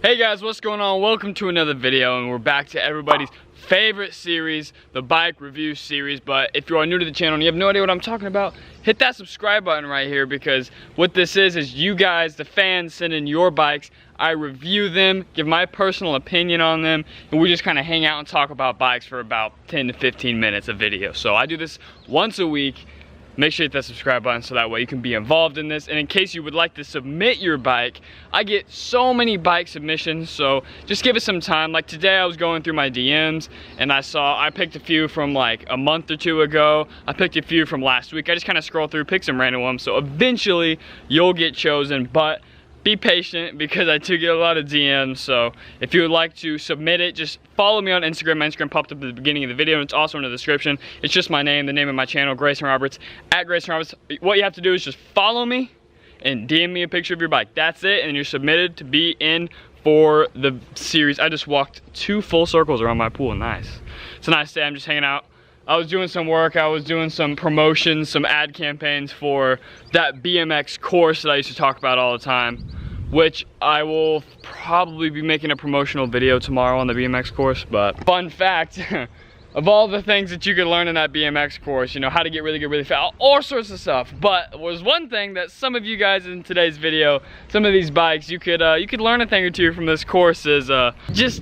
Hey guys, what's going on? Welcome to another video, and we're back to everybody's favorite series, the bike review series. But if you are new to the channel and you have no idea what I'm talking about, hit that subscribe button right here, because what this is you guys, the fans, send in your bikes. I review them, give my personal opinion on them, and we just kind of hang out and talk about bikes for about 10 to 15 minutes a video. So I do this once a week. Make sure you hit that subscribe button so that way you can be involved in this. And in case you would like to submit your bike, I get so many bike submissions, so just give it some time. Like today I was going through my DMs and I picked a few from like a month or two ago. I picked a few from last week. I just kind of scroll through, pick some random ones. So eventually you'll get chosen, but be patient because I do get a lot of DMs. So if you would like to submit it, just follow me on Instagram. My Instagram popped up at the beginning of the video and it's also in the description. It's just my name, the name of my channel, Greyson Roberts, at Greyson Roberts. What you have to do is just follow me and DM me a picture of your bike. That's it, and you're submitted to be in for the series. I just walked 2 full circles around my pool. Nice. It's a nice day. I'm just hanging out. I was doing some work, I was doing some promotions, some ad campaigns for that BMX course that I used to talk about all the time, which I will probably be making a promotional video tomorrow on the BMX course. But fun fact, of all the things that you could learn in that BMX course, you know, how to get really good really fast, all sorts of stuff. But was one thing that some of you guys in today's video, some of these bikes, you could learn a thing or two from this course is just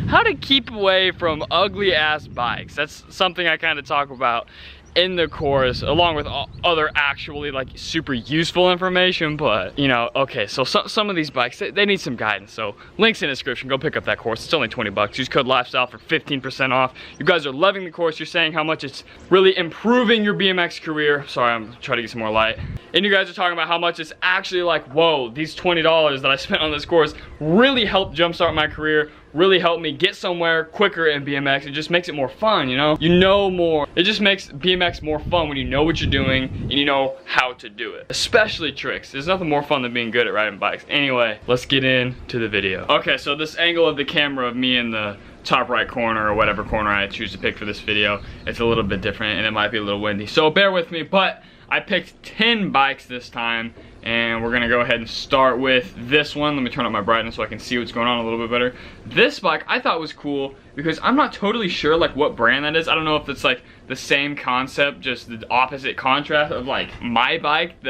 how to keep away from ugly ass bikes. That's something I kind of talk about in the course, along with other actually like super useful information. But you know, okay, so some of these bikes, they need some guidance. So links in the description, go pick up that course. It's only 20 bucks. Use code lifestyle for 15% off. You guys are loving the course. You're saying how much it's really improving your BMX career. Sorry, I'm trying to get some more light. And you guys are talking about how much it's actually like, whoa, these $20 that I spent on this course really helped jumpstart my career, really helped me get somewhere quicker in BMX. It just makes it more fun, you know? You know more. It just makes BMX more fun when you know what you're doing and you know how to do it. Especially tricks. There's nothing more fun than being good at riding bikes. Anyway, let's get into the video. Okay, so this angle of the camera of me in the top right corner, or whatever corner I choose to pick for this video, it's a little bit different and it might be a little windy. So bear with me, but I picked 10 bikes this time, and we're gonna go ahead and start with this one. Let me turn up my brightness so I can see what's going on a little bit better. This bike I thought was cool because I'm not totally sure like what brand that is. I don't know if it's like the same concept, just the opposite contrast of like my bike.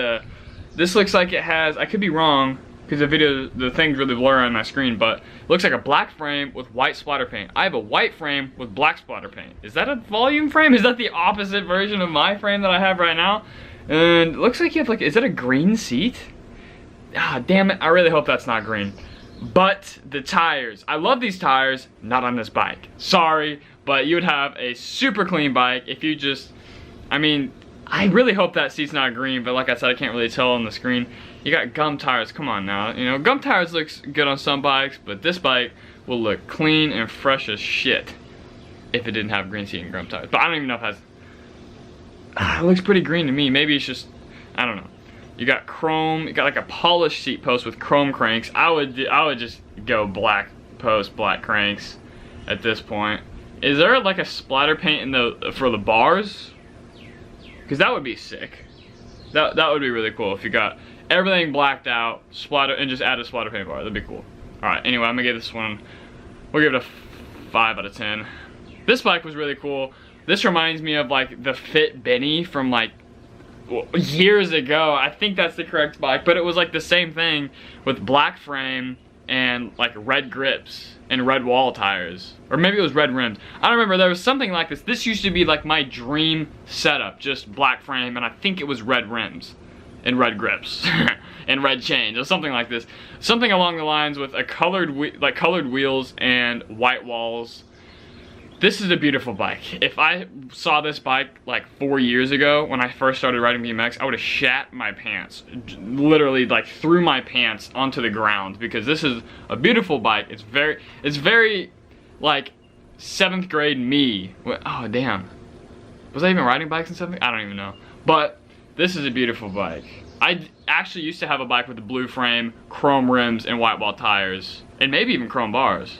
This looks like it has, I could be wrong because the thing's really blurry on my screen, but it looks like a black frame with white splatter paint. I have a white frame with black splatter paint. Is that a volume frame? Is that the opposite version of my frame that I have right now? And it looks like you have like, is that a green seat? Ah, damn it, I really hope that's not green. But the tires, I love these tires, not on this bike. Sorry, but you would have a super clean bike if you just, I mean, I really hope that seat's not green, but like I said, I can't really tell on the screen. You got gum tires, come on now. You know, gum tires looks good on some bikes, but this bike will look clean and fresh as shit if it didn't have green seat and gum tires. But I don't even know if it has, it looks pretty green to me. Maybe it's just, I don't know. You got chrome, you got like a polished seat post with chrome cranks. I would just go black post, black cranks at this point. Is there like a splatter paint in for the bars? Because that would be sick. That would be really cool if you got everything blacked out, splatter, and just add a splatter paint bar. That'd be cool. Alright, anyway, I'm gonna give this one, we'll give it a 5 out of 10. This bike was really cool. This reminds me of like the Fit Benny from like years ago. I think that's the correct bike, but it was like the same thing with black frame and like red grips and red wall tires, or maybe it was red rims. I don't remember. There was something like this. This used to be like my dream setup, just black frame, and I think it was red rims and red grips and red chains or something like this. Something along the lines with a colored wheels and white walls. This is a beautiful bike. If I saw this bike like 4 years ago when I first started riding BMX, I would have shat my pants. Literally like threw my pants onto the ground, because this is a beautiful bike. It's very like 7th grade me. Oh damn. Was I even riding bikes in 7th? I don't even know. But this is a beautiful bike. I actually used to have a bike with a blue frame, chrome rims, and white wall tires. And maybe even chrome bars.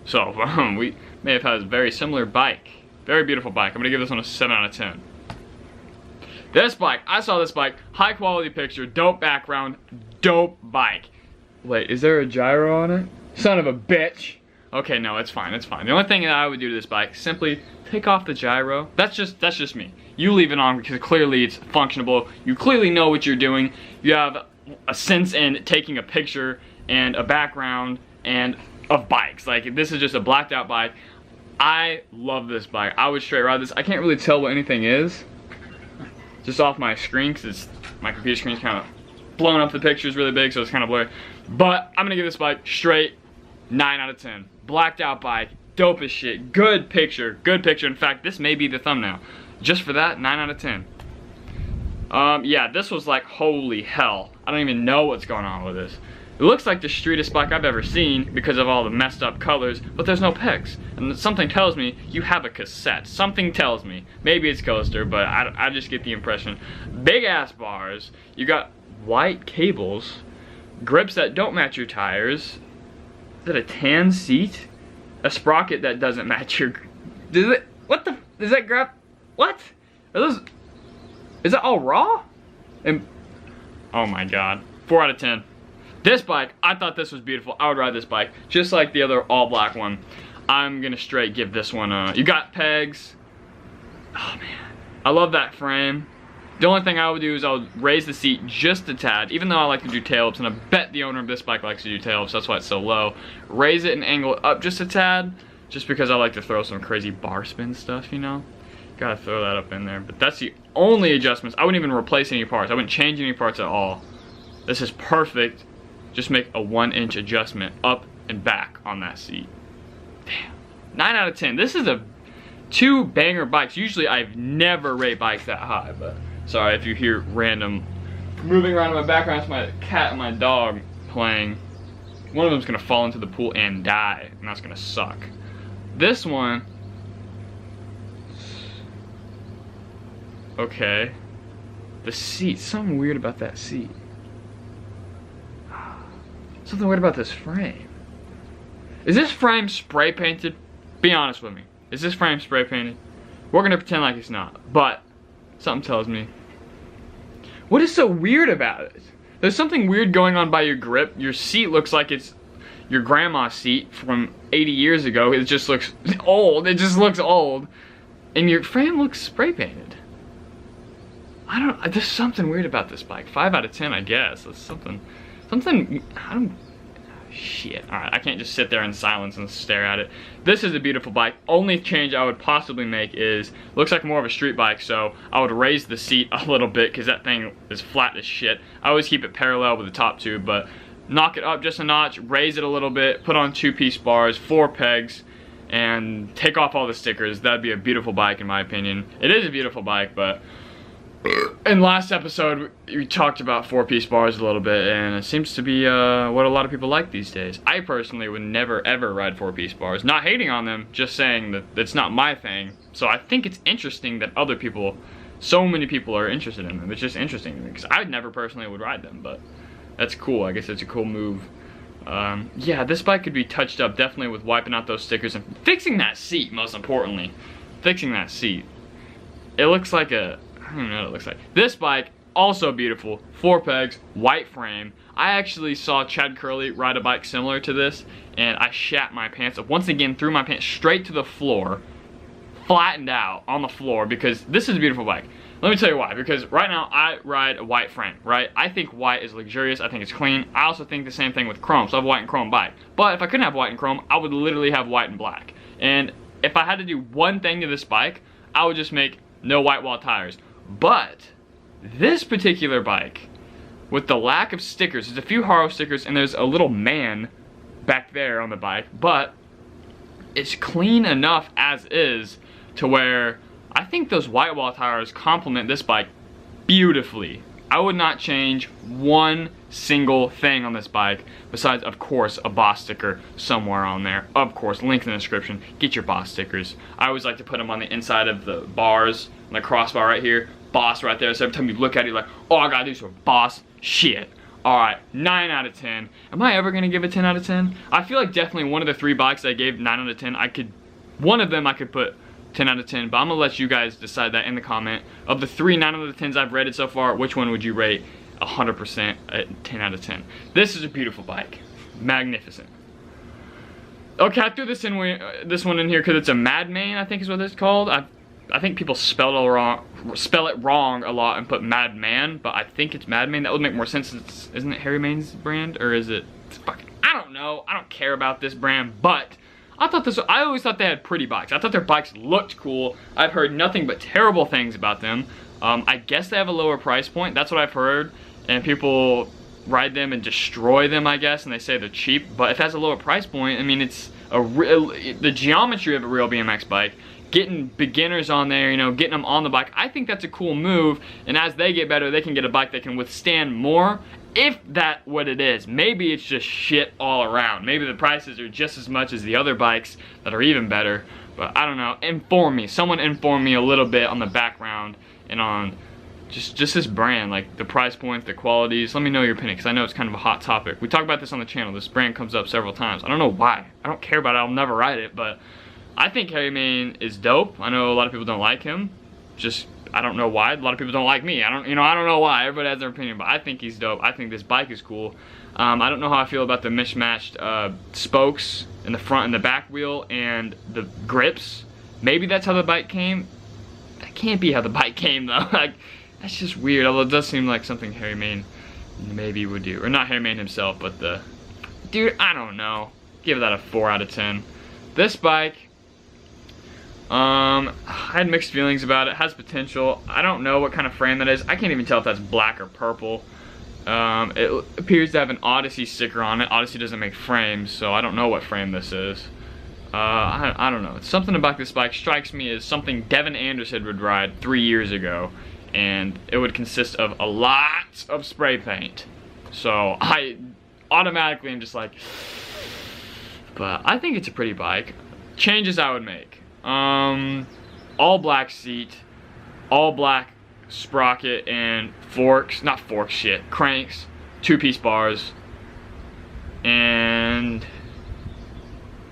So we may have had a very similar bike. Very beautiful bike. I'm gonna give this one a 7 out of 10. This bike, I saw this bike, high quality picture, dope background, dope bike. Wait, is there a gyro on it? Son of a bitch. Okay, no, it's fine, it's fine. The only thing that I would do to this bike, simply take off the gyro. That's just me. You leave it on because clearly it's functionable. You clearly know what you're doing. You have a sense in taking a picture and a background and of bikes. Like, this is just a blacked out bike. I love this bike. I would straight ride this. I can't really tell what anything is just off my screen because my computer screen's kind of blowing up the pictures really big, so it's kind of blurry. But I'm gonna give this bike straight 9 out of 10. Blacked out bike, dope as shit, good picture, good picture. In fact, this may be the thumbnail. Just for that, 9 out of 10. Yeah, this was like, holy hell. I don't even know what's going on with this. It looks like the streetest bike I've ever seen because of all the messed up colors, but there's no pegs. And something tells me you have a cassette. Something tells me. Maybe it's coaster, but I just get the impression. Big ass bars. You got white cables. Grips that don't match your tires. Is that a tan seat? A sprocket that doesn't match your... What the... Is that grab... What? Are those... Is that all raw? And... Oh my god. 4 out of 10. This bike, I thought this was beautiful. I would ride this bike. Just like the other all black one. I'm gonna straight give this one a... You got pegs. Oh man. I love that frame. The only thing I would do is I would raise the seat just a tad, even though I like to do tail ups, and I bet the owner of this bike likes to do tail ups, that's why it's so low. Raise it and angle it up just a tad, just because I like to throw some crazy bar spin stuff, you know? Gotta throw that up in there, but that's the only adjustments. I wouldn't even replace any parts. I wouldn't change any parts at all. This is perfect. Just make a 1-inch adjustment up and back on that seat. Damn. 9 out of 10. This is a 2 banger bikes. Usually I've never rate bikes that high, but sorry if you hear random moving around in my background. It's my cat and my dog playing. One of them's gonna fall into the pool and die, and that's gonna suck. This one, okay. The seat, something weird about that seat. Something weird about this frame. Is this frame spray painted? Be honest with me. Is this frame spray painted? We're gonna pretend like it's not, but something tells me. What is so weird about it? There's something weird going on by your grip. Your seat looks like it's your grandma's seat from 80 years ago. It just looks old. It just looks old. And your frame looks spray painted. There's something weird about this bike. 5 out of 10, I guess. That's something, shit. Alright, I can't just sit there in silence and stare at it. This is a beautiful bike. Only change I would possibly make is, looks like more of a street bike, so I would raise the seat a little bit because that thing is flat as shit. I always keep it parallel with the top tube, but knock it up just a notch, raise it a little bit, put on 2-piece bars, 4 pegs, and take off all the stickers. That'd be a beautiful bike in my opinion. It is a beautiful bike, but in last episode we talked about 4-piece bars a little bit, and it seems to be what a lot of people like these days. I personally would never ever ride 4-piece bars. Not hating on them, just saying that it's not my thing. So I think it's interesting that other people, so many people are interested in them. It's just interesting to me because I never personally would ride them, but that's cool. I guess it's a cool move. Yeah, this bike could be touched up definitely with wiping out those stickers and fixing that seat, most importantly. Fixing that seat. It looks like a, I don't even know what it looks like. This bike, also beautiful. 4 pegs, white frame. I actually saw Chad Curley ride a bike similar to this, and I shat my pants up. Once again, threw my pants straight to the floor, flattened out on the floor, because this is a beautiful bike. Let me tell you why, because right now I ride a white frame, right? I think white is luxurious, I think it's clean. I also think the same thing with chrome, so I have a white and chrome bike. But if I couldn't have white and chrome, I would literally have white and black. And if I had to do one thing to this bike, I would just make no white wall tires. But this particular bike, with the lack of stickers, there's a few Haro stickers and there's a little man back there on the bike, but it's clean enough as is to where I think those white wall tires complement this bike beautifully. I would not change one single thing on this bike besides, of course, a Boss sticker somewhere on there. Of course, link in the description. Get your Boss stickers. I always like to put them on the inside of the bars, on the crossbar right here. Boss right there, so every time you look at it, you're like, oh, I gotta do some Boss shit. Alright, 9 out of 10. Am I ever gonna give it 10 out of 10? I feel like definitely one of the 3 bikes I gave 9 out of 10, one of them I could put 10 out of 10, but I'm gonna let you guys decide that in the comment. Of the 3 9 out of 10s I've rated so far, which one would you rate 100% a 10 out of 10. This is a beautiful bike. Magnificent. Okay, I threw this one in here because it's a Madman, I think is what it's called. I think people spell it wrong a lot and put Madman, but I think it's Madman. That would make more sense. Isn't it Harry Mayne's brand, or is it? I don't know. I don't care about this brand, but I always thought they had pretty bikes. I thought their bikes looked cool. I've heard nothing but terrible things about them. I guess they have a lower price point. That's what I've heard, and people ride them and destroy them, I guess, and they say they're cheap. But if it has a lower price point, I mean, it's the geometry of a real BMX bike. Getting beginners on there, you know, getting them on the bike, I think that's a cool move. And as they get better, they can get a bike that can withstand more, if that's what it is. Maybe it's just shit all around. Maybe the prices are just as much as the other bikes that are even better. But I don't know. Inform me. Someone inform me a little bit on the background and on just this brand, like the price point, the qualities. Let me know your opinion, because I know it's kind of a hot topic. We talk about this on the channel. This brand comes up several times. I don't know why. I don't care about it. I'll never ride it, but I think Harry Mayne is dope. I know a lot of people don't like him. Just, I don't know why. A lot of people don't like me. I don't know why. Everybody has their opinion, but I think he's dope. I think this bike is cool. I don't know how I feel about the mismatched spokes in the front and the back wheel and the grips. Maybe that's how the bike came. That can't be how the bike came though. Like, that's just weird, although it does seem like something Harry Mayne maybe would do. Or not Harry Mayne himself, but the dude, I don't know. Give that a 4 out of 10. This bike, I had mixed feelings about it. It has potential. I don't know what kind of frame that is. I can't even tell if that's black or purple. It appears to have an Odyssey sticker on it. Odyssey doesn't make frames, so I don't know what frame this is. I don't know. It's something about this bike strikes me as something Devin Anderson would ride 3 years ago, and it would consist of a lot of spray paint. So I automatically am just like, but I think it's a pretty bike. Changes I would make. All black seat, all black sprocket and forks, not forks, shit, cranks, 2-piece bars, and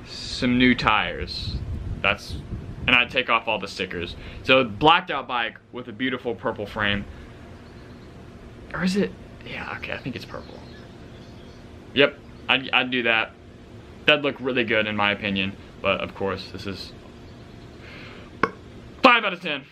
some new tires. And I'd take off all the stickers. So blacked out bike with a beautiful purple frame. Or is it? Yeah, okay, I think it's purple. Yep, I'd do that. That'd look really good in my opinion. But of course, this is 5 out of 10.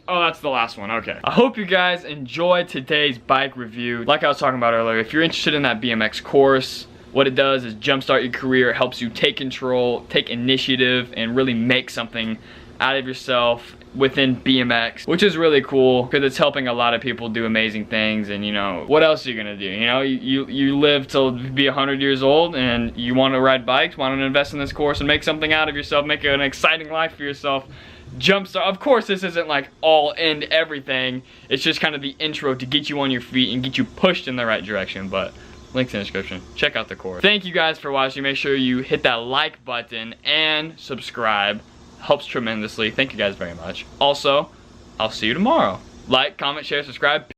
Oh, that's the last one, okay. I hope you guys enjoyed today's bike review. Like I was talking about earlier, if you're interested in that BMX course, what it does is jumpstart your career. It helps you take control, take initiative, and really make something out of yourself within BMX, which is really cool because it's helping a lot of people do amazing things. And you know, what else are you gonna do? You know, you live till be 100 years old and you want to ride bikes, want to invest in this course and make something out of yourself, make an exciting life for yourself. Jumpstart. Of course, this isn't like all end everything. It's just kind of the intro to get you on your feet and get you pushed in the right direction. But link's in the description. Check out the course. Thank you guys for watching. Make sure you hit that like button and subscribe. Helps tremendously. Thank you guys very much. Also, I'll see you tomorrow. Like, comment, share, subscribe.